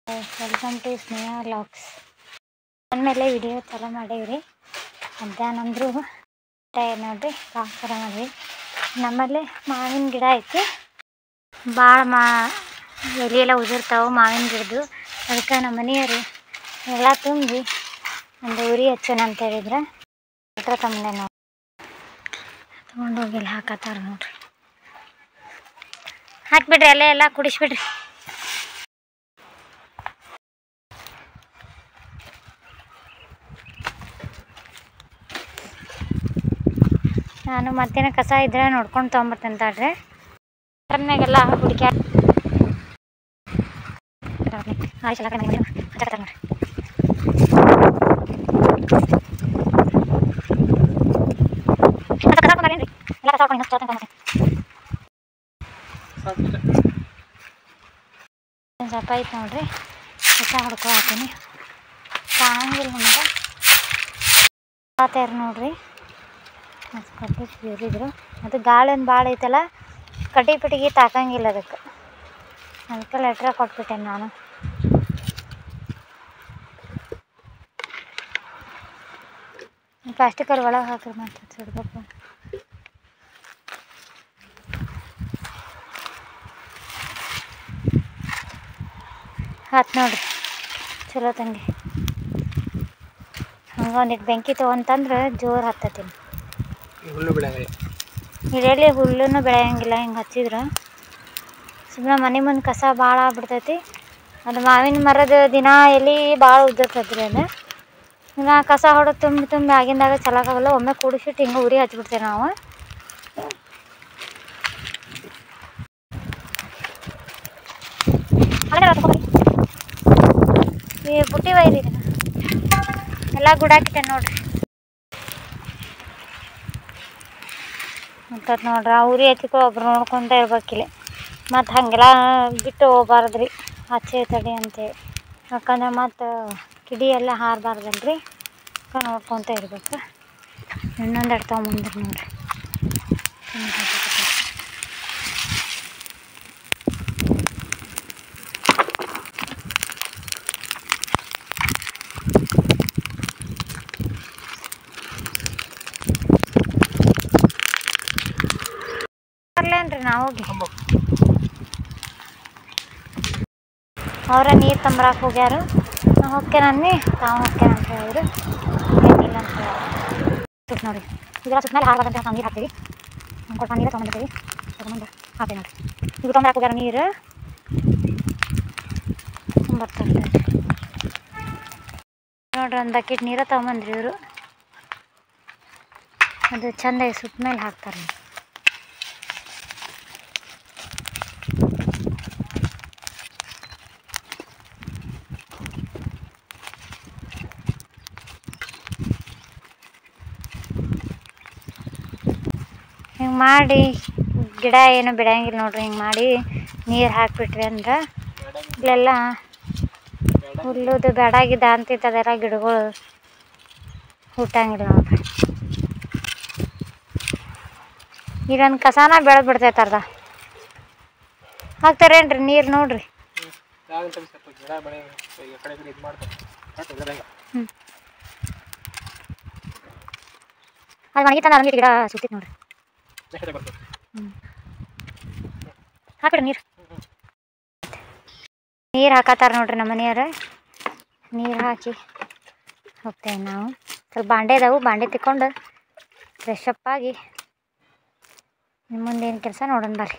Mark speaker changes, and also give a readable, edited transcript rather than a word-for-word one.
Speaker 1: Welcome to Sneha vlogs. ಅಂದಮೇಲೆ video ಚಾಲೂ ಮಾಡೀವ್ರಿ. ಮಧ್ಯಾಹ್ನ ಅಂದರೂ ನೋಡಿರಿ ವ್ಲಾಗ್ ಥರ ಮಾಡಿವಿ. ನಮ್ಮಲ್ಲಿ ಮಾವಿನ ಗಿಡ ಐತಿ. ಭಾಳ ಎಲೆ ಎಲ್ಲ ಉದುರ್ತಾವೆ ಮಾವಿನ ಗಿಡದ್ದು. ಅದಕ್ಕೆ ನಮ್ಮ ಮನೆಯವರು ಎಲ್ಲ ತುಂಬಿ ಒಂದು ಉರಿ ಹಚ್ಚೋಣ ಅಂತ ಹೇಳಿದ್ರೆ ಹತ್ರ ತಮ್ಮನೆ ನಾವು ತೊಗೊಂಡೋಗಿ ಎಲ್ಲ ಹಾಕತ್ತಾರ ನೋಡ್ರಿ. ಹಾಕಿಬಿಡ್ರಿ ಅಲ್ಲೇ ಎಲ್ಲ ಕುಡಿಸ್ಬಿಡ್ರಿ. ನಾನು ಮತ್ತೇನ ಕಸ ಇದ್ರೆ ನೋಡ್ಕೊಂಡು ತೊಗೊಂಬರ್ತೇನೆ ತಾಡ್ರಿ. ಟರ್ನಾಗೆಲ್ಲ ಹುಡುಕ್ಯಾ ಸ್ವಲ್ಪ ಐತೆ ನೋಡ್ರಿ. ಕಸ ಹೊಡ್ಕೊ ಹಾಕ್ತೀನಿ. ಕಾಣಂಗಿಲ್ಲ ನಮ್ಗೆ ಆತಾರ ನೋಡ್ರಿ. ಕಟ್ಟಿ ಬೀರಿದ್ರು ಅದು ಗಾಳಿ ಒಂದು ಭಾಳ ಐತಲ್ಲ, ಕಟ್ಟಿ ಪಿಟಿಗೆ ತಾಕಂಗಿಲ್ಲ ಅದಕ್ಕೆ ಲೆಟ್ರ ಕೊಟ್ಬಿಟ್ಟೇನೆ ನಾನು. ಪ್ಲಾಸ್ಟಿಕಲ್ಲಿ ಒಳಗೆ ಹಾಕ್ರಿ ಮತ್ತೆ ಸಿಡ್ಬೇಕು. ಆತು ನೋಡ್ರಿ, ಚಲೋ ತಂಗಿ. ಹಂಗೆ ಒಂದಿಟ್ಟು ಬೆಂಕಿ ತೊಗೊಂತಂದ್ರೆ ಜೋರು ಹತ್ತತೀನಿ. ಇಲ್ಲೆಲ್ಲಿ ಹುಲ್ಲೂ ಬೆಳೆಯಂಗಿಲ್ಲ ಹಿಂಗೆ ಹಚ್ಚಿದ್ರೆ. ಸುಮ್ಮನೆ ಮನೆ ಮುಂದೆ ಕಸ ಭಾಳ ಆಗ್ಬಿಡ್ತೈತಿ. ಅದು ಮಾವಿನ ಮರದ ದಿನ ಎಲ್ಲಿ ಭಾಳ ಉದುರ್ತದ್ರಿ. ಅದು ಈಗ ಕಸ ಹೊಡೆದು ತುಂಬಿ ಆಗಿಂದಾಗ ಚಲಾಕಾಗಲ್ಲ. ಒಮ್ಮೆ ಕೂಡಿಸಿಟ್ಟು ಹಿಂಗೆ ಉರಿ ಹಚ್ಬಿಡ್ತೇವೆ ನಾವು. ಈ ಬುಟ್ಟಿ ಒಯ್ರಿ ಎಲ್ಲ ಗುಡಾಕಿಟ್ಟೆ ನೋಡ್ರಿ. ಅಂತ ನೋಡ್ರಿ ಆ ಉರಿ ಹಚ್ಚಿಕೊ ಒಬ್ರು ನೋಡ್ಕೊಂತ ಇರ್ಬೇಕಿಲ್ಲ. ಮತ್ತು ಹಾಗೆಲ್ಲ ಬಿಟ್ಟು ಹೋಗ್ಬಾರ್ದ್ರಿ ಹಚ್ಚೆ ತಡಿ ಅಂತೇಳಿ. ಯಾಕಂದ್ರೆ ಮತ್ತು ಕಿಡಿ ಎಲ್ಲ ಹಾರಬಾರ್ದಲ್ರಿ. ನೋಡ್ಕೊತ ಇರ್ಬೇಕು. ಇನ್ನೊಂದು ಎರಡು ತೊಗೊಂಬಂದ್ರಿ ನೋಡ್ರಿ. ಬರ್ಲೇನ್ರಿ ನಾವು ಅವರ ನೀರು ತಂಬರಾಕ್ ಹೋಗ್ಯಾರು. ನಾವು ಹೋಗ್ತೇನೆ ತಾವು ಹೋಗ್ತೇನೆ ಅಂತ ಹೇಳಿದ್ರು. ಏನಿಲ್ಲ ಅಂತ ಹೇಳಿ ನೋಡಿ. ಇದೆಲ್ಲ ಸುತ್ತಮೇಲೆ ಹಾರಬಾರ್ದಂತ ನಾವು ನೀರು ಹಾಕ್ತೀವಿ. ಕೊಟ್ಟು ನೀರು ತೊಗೊಂಡಿರ್ತೀವಿ. ತೊಗೊಂಡು ಹಾಕ್ತೀವಿ ನೋಡಿರಿ. ಈಗ ತೊಗೊಂಬರಾಕ್ ಹೋಗ್ಯಾರ ನೀರು ಬರ್ತಾರೆ ನೋಡ್ರಿ. ಒಂದು ಬಕೆಟ್ ನೀರು ತೊಗೊಂಬಂದ್ರಿ ಇವರು. ಅದು ಚೆಂದ ಸುತ್ತಮೇಲೆ ಹಾಕ್ತಾರೆ. ಹಿಂಗೆ ಮಾಡಿ ಗಿಡ ಏನು ಬಿಡಂಗಿಲ್ಲ ನೋಡ್ರಿ. ಹಿಂಗೆ ಮಾಡಿ ನೀರು ಹಾಕಿಬಿಟ್ರಿ ಅಂದ್ರೆ ಇಲ್ಲೆಲ್ಲ ಹುಲ್ಲುದು ಬೆಡಾಗಿದ್ದ ಅಂತಿತ್ತದೆಲ್ಲ ಗಿಡಗಳು ಹುಟ್ಟಂಗಿಲ್ಲ ನೋಡ್ರಿ. ಇದೊಂದು ಕಸಾನ ಬೆಳೆದು ಬಿಡ್ತೈತೆ ಅರ್ಧ. ಹಾಕ್ತಾರೇನ್ರಿ ನೀರು ನೋಡ್ರಿ. ಅದು ಒಣಗಿತಂದ್ರೆ ಅರಂಗಿ ಗಿಡ ಸುತ್ತಿತ್ತು ನೋಡ್ರಿ. ಹಾಕ್ಬಿಡ್ರಿ ನೀರು ಹಾಕತ್ತಾರ ನೋಡ್ರಿ ನಮ್ಮ ಮನೆಯವ್ರು. ನೀರು ಹಾಕಿ ಹೋಗ್ತೇವೆ ನಾವು. ಸ್ವಲ್ಪ ಬಾಂಡೆ ಇದಾವೆ, ಬಾಂಡೆ ತಿಕ್ಕೊಂಡು ಫ್ರೆಶಪ್ ಆಗಿ ನಿಮ್ಮ ಮುಂದೆ ಏನು ಕೆಲಸ ನೋಡೋಣ ಬರ್ರಿ.